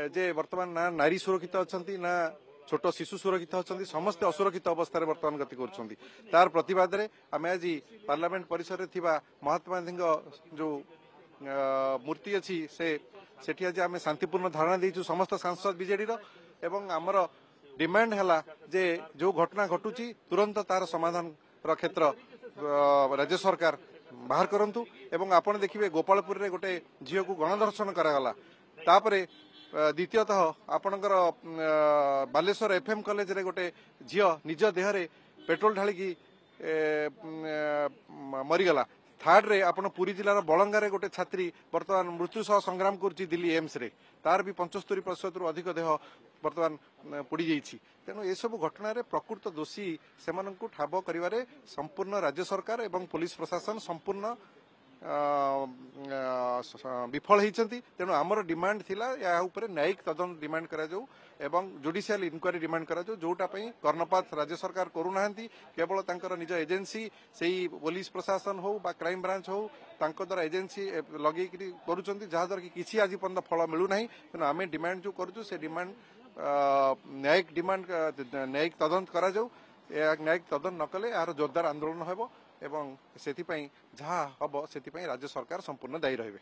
जे वर्तमान ना नारी सुरक्षित अच्छा ना छोट शिशु सुरक्षित अच्छा समस्ते असुरक्षित अवस्था वर्तमान गति कर तार प्रतिवाद आम आज पार्लियामेंट परिसर में महात्मा गांधी जो मूर्ति अच्छी से आज आम शांतिपूर्ण धारणा देचु समस्त सांसद बीजेडी एवं आमर डिमांड है जे जो घटना घटुची तुरंत तार समाधान क्षेत्र राज्य सरकार बाहर करंतु एवं आपण देखिए गोपालपुर रे गोटे झील को गणदर्शन करागला तापरे द्वितीयतः आपणकर बालेश्वर एफएम कॉलेज रे गोटे झील निज देहरे पेट्रोल ढालिकी मरीगला थर्ड रे आपण पुरी जिलार बलंगारे गोटे छात्री वर्तमान मृत्यु सह संग्राम करुच्ची दिल्ली एम्स रे तार भी 75% रु अधिक देह वर्तमान पोड़ी जाइछि तेणु ये सब घटना रे प्रकृत दोषी से ठाब करिवारे संपूर्ण राज्य सरकार एवं पुलिस प्रशासन संपूर्ण विफल होती तेणु आमर डिमांड थिला या ऊपर न्यायिक तदंत डिमांड करा जाऊ एवं जुडिशियल इनक्वारी डिमांड करा जाऊ जोटा कर्णपात राज्य सरकार करूना केवल तांकर निज एजेंसी सेही पुलिस प्रशासन हो बा क्राइम ब्रांच हो तांको द्वारा एजेंसी लगे करुचंती जहा द्वारा कि किसी आज पर्यंत फल मिलू नाही तेणु आमे डिमांड जो करूछु से डिमांड न्यायिक तदंत करा जाऊ न्यायिक तदंत नकले यार जोरदार आंदोलन हेबो एवं सेथिपई जहा हबो सेथिपई राज्य सरकार संपूर्ण दायी रहिबे।